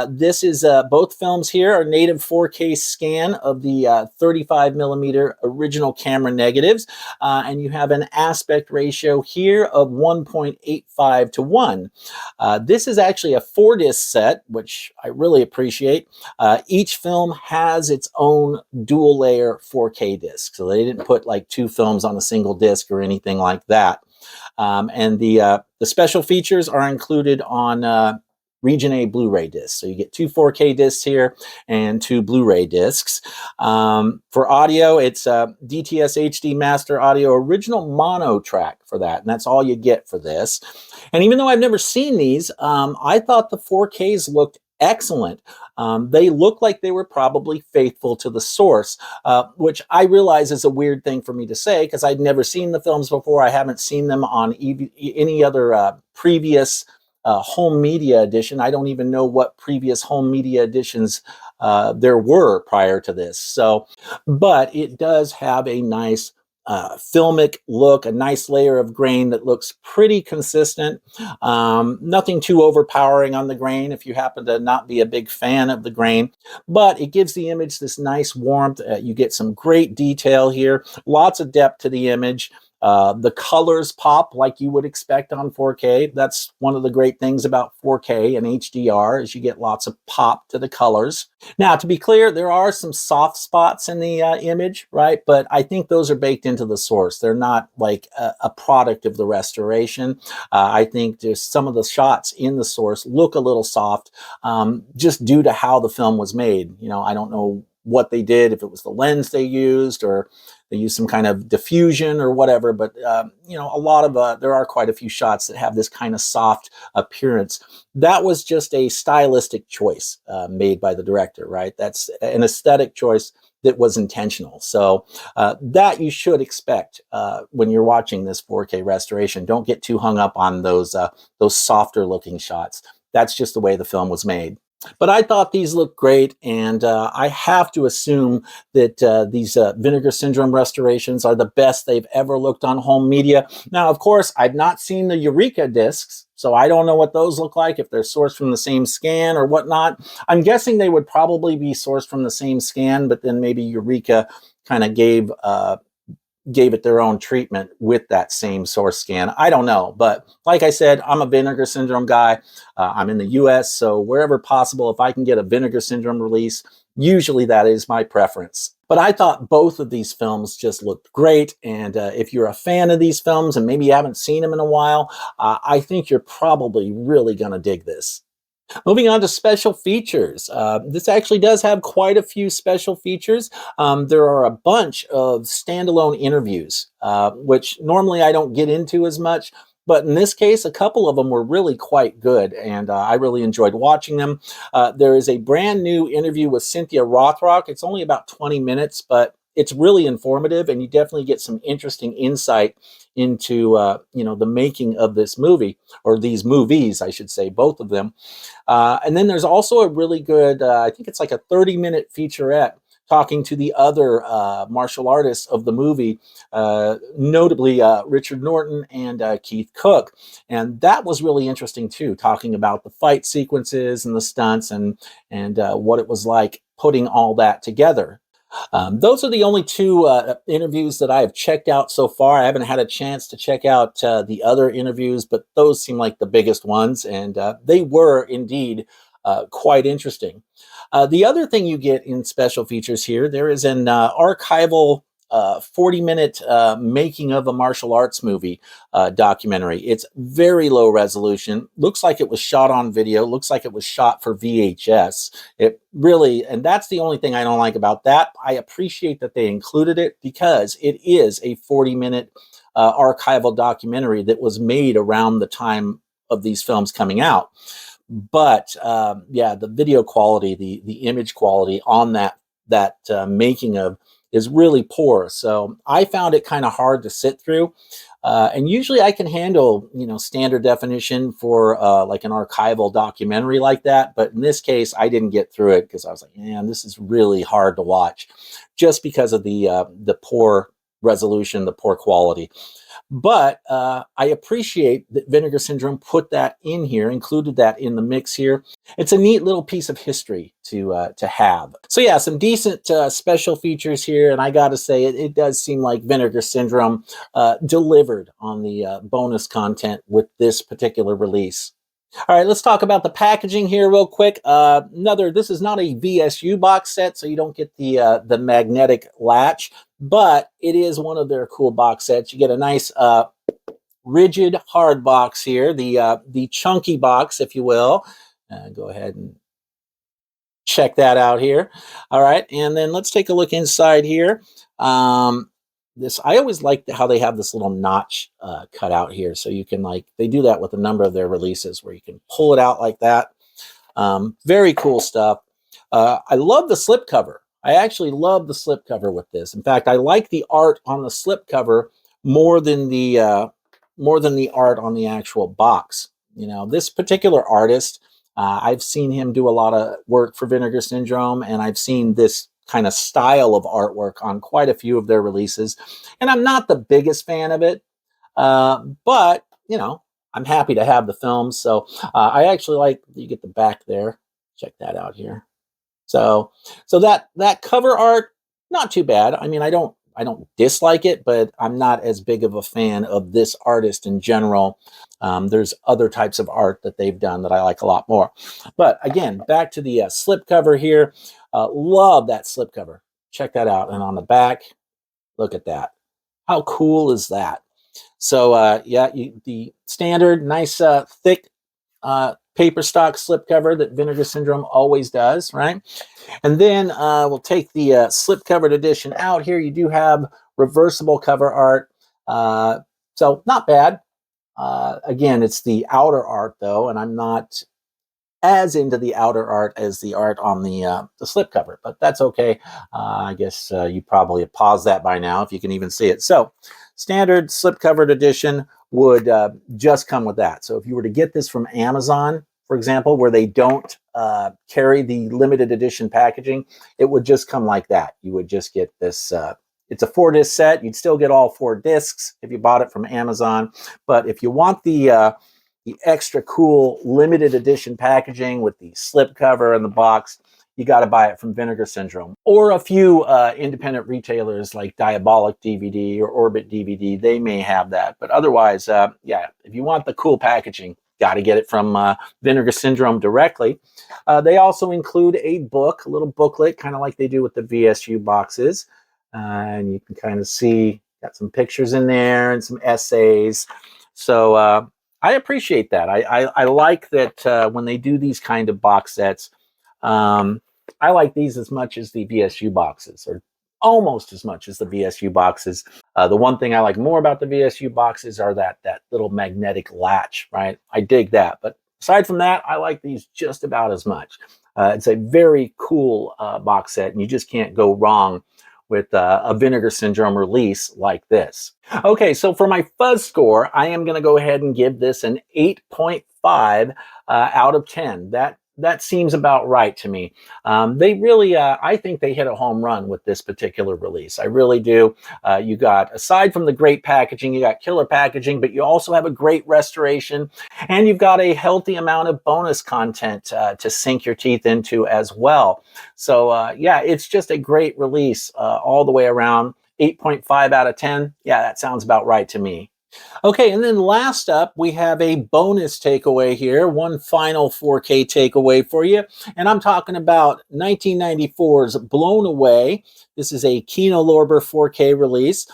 This is both films here are native 4K scan of the 35 millimeter original camera negatives, and you have an aspect ratio here of 1.85 to 1. This is actually a 4-disc set, which I really appreciate. Each film has its own dual layer 4K disc, so they didn't put like two films on a single disc or anything like that. And the special features are included on Region A Blu-ray discs. So you get two 4K discs here and two Blu-ray discs. For audio, it's DTS HD Master Audio Original Mono track for that. And that's all you get for this. And even though I've never seen these, I thought the 4Ks looked excellent. They look like they were probably faithful to the source, which I realize is a weird thing for me to say because I'd never seen the films before. I haven't seen them on any other previous home media edition. I don't even know what previous home media editions there were prior to this. So, but it does have a nice filmic look, a nice layer of grain that looks pretty consistent. Nothing too overpowering on the grain if you happen to not be a big fan of the grain, but it gives the image this nice warmth. You get some great detail here, lots of depth to the image. The colors pop like you would expect on 4K. That's one of the great things about 4K and HDR is you get lots of pop to the colors. Now, to be clear, there are some soft spots in the image, right? But I think those are baked into the source. They're not like a product of the restoration. I think just some of the shots in the source look a little soft, just due to how the film was made. I don't know what they did, if it was the lens they used or they used some kind of diffusion or whatever. But a lot of there are quite a few shots that have this kind of soft appearance. That was just a stylistic choice made by the director, right? That's an aesthetic choice that was intentional. So that you should expect when you're watching this 4K restoration. Don't get too hung up on those softer looking shots. That's just the way the film was made. But I thought these looked great, and I have to assume that these Vinegar Syndrome restorations are the best they've ever looked on home media. Now, of course, I've not seen the Eureka discs, so I don't know what those look like, if they're sourced from the same scan or whatnot. I'm guessing they would probably be sourced from the same scan, but then maybe Eureka kind of gave it their own treatment with that same source scan. I don't know. But like I said, I'm a Vinegar Syndrome guy. I'm in the US, so wherever possible, if I can get a Vinegar Syndrome release, usually that is my preference. But I thought both of these films just looked great. And if you're a fan of these films and maybe you haven't seen them in a while, I think you're probably really going to dig this. Moving on to special features. This actually does have quite a few special features. There are a bunch of standalone interviews, which normally I don't get into as much. But in this case, a couple of them were really quite good, and I really enjoyed watching them. There is a brand new interview with Cynthia Rothrock. It's only about 20 minutes, but it's really informative, and you definitely get some interesting insight into the making of this movie, or these movies, I should say, both of them. And then there's also a really good, I think it's like a 30-minute featurette talking to the other martial artists of the movie, notably Richard Norton and Keith Cook. And that was really interesting too, talking about the fight sequences and the stunts and what it was like putting all that together. Those are the only two interviews that I have checked out so far. I haven't had a chance to check out the other interviews, but those seem like the biggest ones, and they were indeed quite interesting. The other thing you get in special features here, there is an archival 40-minute making of a martial arts movie documentary. It's very low resolution. Looks like it was shot on video. Looks like it was shot for VHS. It really, and that's the only thing I don't like about that. I appreciate that they included it because it is a 40-minute archival documentary that was made around the time of these films coming out. But yeah, the video quality, the image quality on that making of is really poor. So I found it kind of hard to sit through. And usually I can handle, standard definition for like an archival documentary like that. But in this case, I didn't get through it because I was like, man, this is really hard to watch just because of the poor resolution, the poor quality. But I appreciate that Vinegar Syndrome put that in here, included that in the mix here. It's a neat little piece of history to have. So yeah, some decent special features here, and I got to say, it does seem like Vinegar Syndrome delivered on the bonus content with this particular release. All right, let's talk about the packaging here real quick. This is not a VSU box set, so you don't get the magnetic latch, but it is one of their cool box sets. You get a nice rigid hard box here, the chunky box, if you will. Go ahead and check that out here. All right, and then let's take a look inside here. I always like how they have this little notch cut out here, so you can they do that with a number of their releases where you can pull it out like that. Very cool stuff. I love the slipcover. I actually love the slipcover with this. In fact, I like the art on the slipcover more than the art on the actual box. This particular artist, I've seen him do a lot of work for Vinegar Syndrome, and I've seen this kind of style of artwork on quite a few of their releases. And I'm not the biggest fan of it, but, I'm happy to have the films. So I actually like, you get the back there. Check that out here. So that cover art, not too bad. I mean, I don't I don't dislike it, but I'm not as big of a fan of this artist in general. There's other types of art that they've done that I like a lot more. But again, back to the slipcover here. Love that slipcover. Check that out. And on the back, look at that. How cool is that? So yeah, the standard nice thick paper stock slipcover that Vinegar Syndrome always does, right? And then we'll take the slip-covered edition out here. You do have reversible cover art, so not bad. Again, it's the outer art though, and I'm not as into the outer art as the art on the slipcover, but that's okay. I guess you probably have paused that by now if you can even see it. So standard slipcovered edition would just come with that. So if you were to get this from Amazon, for example, where they don't carry the limited edition packaging, it would just come like that. You would just get this. It's a 4-disc set. You'd still get all 4 discs if you bought it from Amazon. But if you want the extra cool limited edition packaging with the slip cover and the box, you got to buy it from Vinegar Syndrome. Or a few independent retailers like Diabolic DVD or Orbit DVD, they may have that. But otherwise, yeah, if you want the cool packaging, got to get it from Vinegar Syndrome directly. They also include a book, a little booklet, kind of like they do with the VSU boxes. And you can kind of see, got some pictures in there and some essays. So I appreciate that. I like that when they do these kind of box sets. I like these as much as the VSU boxes, or almost as much as the VSU boxes. The one thing I like more about the VSU boxes are that little magnetic latch, right? I dig that. But aside from that, I like these just about as much. It's a very cool box set, and you just can't go wrong with a Vinegar Syndrome release like this. Okay, so for my fuzz score, I am going to go ahead and give this an 8.5 out of 10. That seems about right to me. They really, I think they hit a home run with this particular release. I really do. You got, aside from the great packaging, you got killer packaging, but you also have a great restoration, and you've got a healthy amount of bonus content to sink your teeth into as well. So yeah, it's just a great release all the way around. 8.5 out of 10. Yeah, that sounds about right to me. Okay, and then last up, we have a bonus takeaway here, one final 4K takeaway for you. And I'm talking about 1994's Blown Away. This is a Kino Lorber 4K release.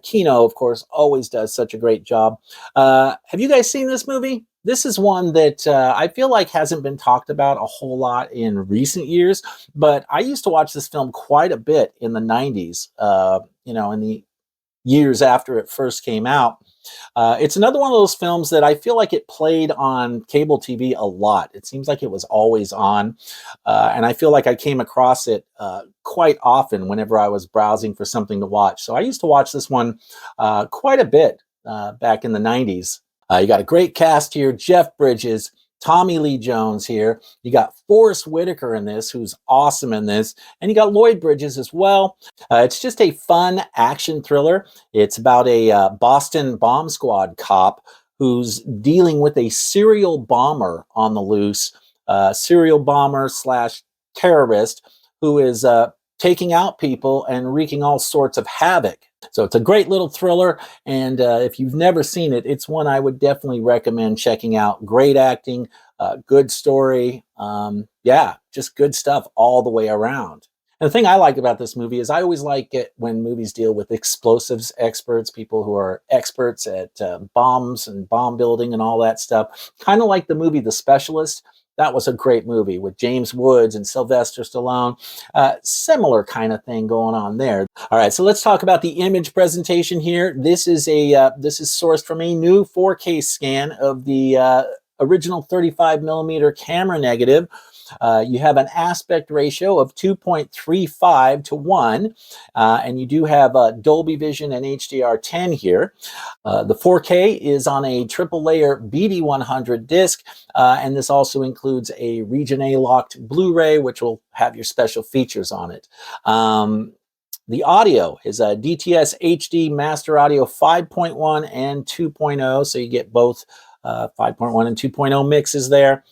Kino, of course, always does such a great job. Have you guys seen this movie? This is one that I feel like hasn't been talked about a whole lot in recent years, but I used to watch this film quite a bit in the 90s, you know, in the years after it first came out. It's another one of those films that I feel like it played on cable TV a lot. It seems like it was always on. And I feel like I came across it quite often whenever I was browsing for something to watch. So I used to watch this one quite a bit back in the 90s. You got a great cast here: Jeff Bridges, Tommy Lee Jones here. You got Forrest Whitaker in this, who's awesome in this. And you got Lloyd Bridges as well. It's just a fun action thriller. It's about a Boston bomb squad cop who's dealing with a serial bomber on the loose, serial bomber slash terrorist who is taking out people and wreaking all sorts of havoc. So it's a great little thriller, and if you've never seen it, it's one I would definitely recommend checking out. Great acting, good story, yeah, just good stuff all the way around. And the thing I like about this movie is I always like it when movies deal with explosives experts, people who are experts at bombs and bomb building and all that stuff. Kind of like the movie The Specialist. That was a great movie with James Woods and Sylvester Stallone. Similar kind of thing going on there. All right, so let's talk about the image presentation here. This is sourced from a new 4K scan of the original 35 millimeter camera negative. You have an aspect ratio of 2.35 to 1, and you do have Dolby Vision and HDR10 here. The 4K is on a triple layer BD100 disc, and this also includes a Region A locked Blu-ray, which will have your special features on it. The audio is a DTS HD Master Audio 5.1 and 2.0, so you get both 5.1 and 2.0 mixes there.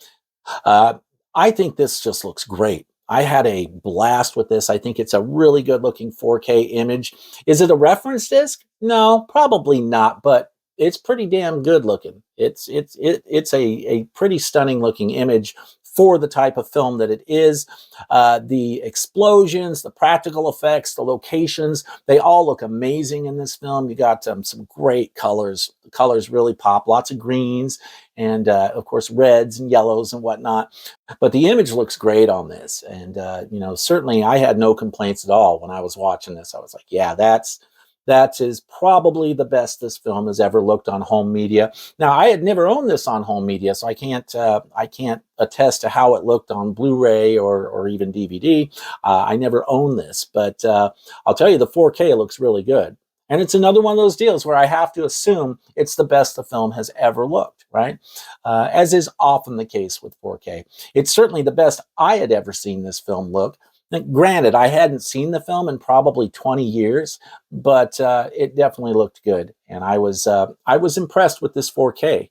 I think this just looks great. I had a blast with this. I think it's a really good looking 4K image. Is it a reference disc? No, probably not, but it's pretty damn good looking. It's a pretty stunning looking image for the type of film that it is. The explosions, the practical effects, the locations, they all look amazing in this film. You got some great colors. The colors really pop. Lots of greens and of course reds and yellows and whatnot. But the image looks great on this, and you know, certainly I had no complaints at all when I was watching this. I was like, yeah, that is probably the best this film has ever looked on home media. Now, I had never owned this on home media, so I can't attest to how it looked on Blu-ray or even DVD. I never owned this, but I'll tell you, the 4K looks really good. And it's another one of those deals where I have to assume it's the best the film has ever looked, right? As is often the case with 4K. It's certainly the best I had ever seen this film look. Now, granted, I hadn't seen the film in probably 20 years, but it definitely looked good, and I was impressed with this 4K.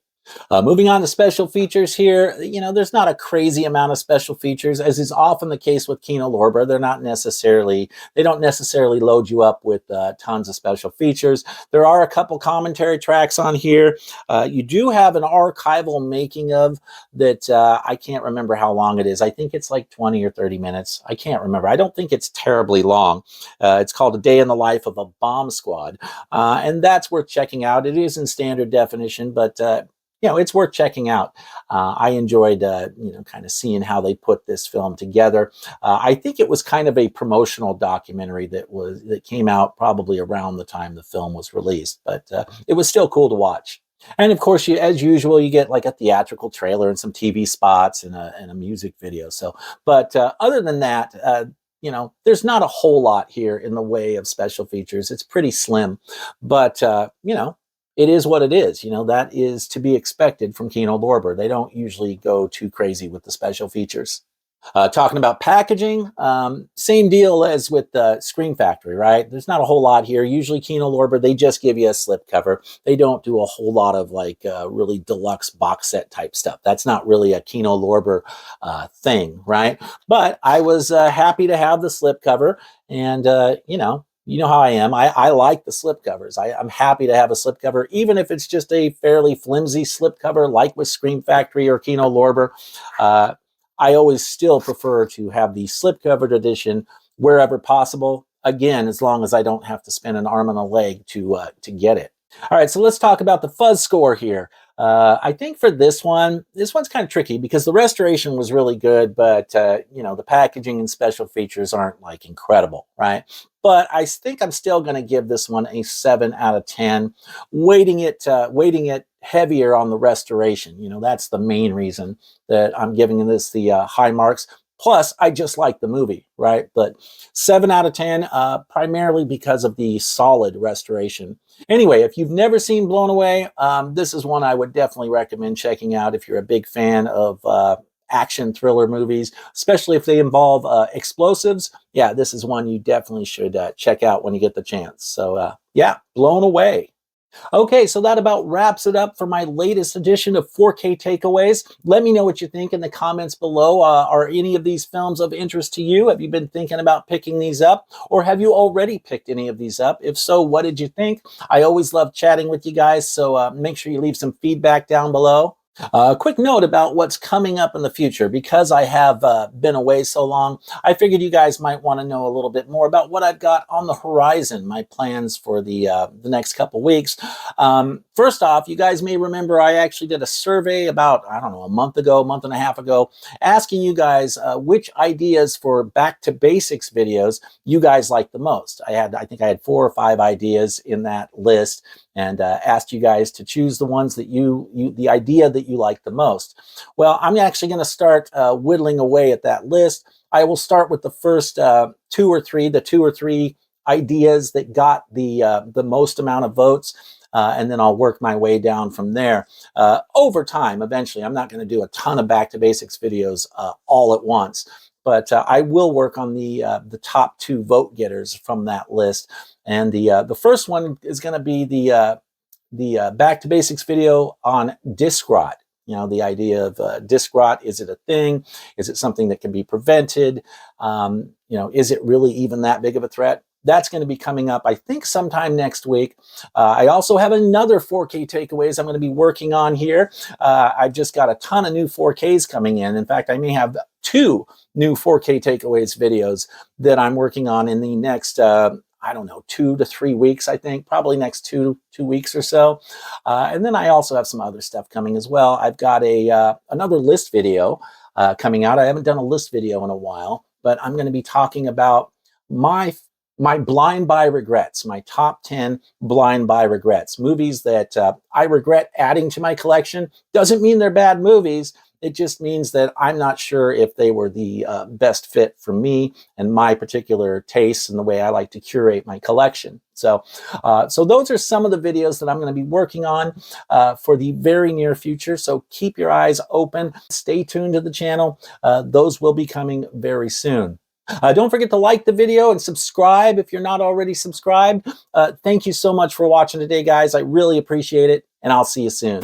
Moving on to special features here, you know, there's not a crazy amount of special features, as is often the case with Kino Lorber. They don't necessarily load you up with tons of special features. There are a couple commentary tracks on here. You do have an archival making of that. I can't remember how long it is. I think it's like 20 or 30 minutes. I can't remember. I don't think it's terribly long. It's called A Day in the Life of a Bomb Squad, and that's worth checking out. It is in standard definition, but you know, it's worth checking out. I enjoyed, you know, kind of seeing how they put this film together. I think it was kind of a promotional documentary that came out probably around the time the film was released, but it was still cool to watch. And of course, as usual, you get like a theatrical trailer and some TV spots and a music video. So, but other than that, you know, there's not a whole lot here in the way of special features. It's pretty slim, but you know, it is what it is. You know, that is to be expected from Kino Lorber. They don't usually go too crazy with the special features. Talking about packaging, same deal as with the Scream Factory, right? There's not a whole lot here. Usually Kino Lorber, they just give you a slipcover. They don't do a whole lot of like really deluxe box set type stuff. That's not really a Kino Lorber thing, right? But I was happy to have the slipcover, and you know how I am. I like the slipcovers. I'm happy to have a slipcover, even if it's just a fairly flimsy slipcover, like with Scream Factory or Kino Lorber. I always still prefer to have the slipcovered edition wherever possible. Again, as long as I don't have to spend an arm and a leg to get it. All right, so let's talk about the fuzz score here. I think for this one's kind of tricky because the restoration was really good, but you know, the packaging and special features aren't like incredible, right? But I think I'm still going to give this one a 7 out of 10, weighting it heavier on the restoration. You know, that's the main reason that I'm giving this the high marks. Plus, I just like the movie, right? But 7 out of 10, primarily because of the solid restoration. Anyway, if you've never seen Blown Away, this is one I would definitely recommend checking out if you're a big fan of action thriller movies, especially if they involve explosives. Yeah, this is one you definitely should check out when you get the chance. So yeah, Blown Away. Okay, so that about wraps it up for my latest edition of 4K Takeaways. Let me know what you think in the comments below. Are any of these films of interest to you? Have you been thinking about picking these up? Or have you already picked any of these up? If so, what did you think? I always love chatting with you guys, so make sure you leave some feedback down below. A quick note about what's coming up in the future. Because I have been away so long, I figured you guys might want to know a little bit more about what I've got on the horizon, my plans for the next couple weeks. First off, you guys may remember I actually did a survey about, I don't know, a month and a half ago, asking you guys which ideas for back to basics videos you guys like the most. I think I had 4 or 5 ideas in that list, and asked you guys to choose the ones that the idea that you like the most. Well, I'm actually going to start whittling away at that list. I will start with the first 2 or 3 ideas that got the most amount of votes. And then I'll work my way down from there. Over time, eventually, I'm not going to do a ton of back to basics videos all at once, but I will work on the top 2 vote getters from that list. And the first one is going to be the back to basics video on Discrot. You know, the idea of disc rot, is it a thing? Is it something that can be prevented? You know, is it really even that big of a threat? That's going to be coming up, I think, sometime next week. I also have another 4K takeaways I'm going to be working on here. I've just got a ton of new 4Ks coming in. In fact, I may have 2 new 4K takeaways videos that I'm working on in the next, I don't know, 2 to 3 weeks, I think, probably next two weeks or so. And then I also have some other stuff coming as well. I've got another list video coming out. I haven't done a list video in a while, but I'm going to be talking about my blind buy regrets, my top 10 blind buy regrets. Movies that I regret adding to my collection. Doesn't mean they're bad movies. It just means that I'm not sure if they were the best fit for me and my particular tastes and the way I like to curate my collection. So those are some of the videos that I'm going to be working on for the very near future. So keep your eyes open. Stay tuned to the channel. Those will be coming very soon. Don't forget to like the video and subscribe if you're not already subscribed. Thank you so much for watching today, guys. I really appreciate it, and I'll see you soon.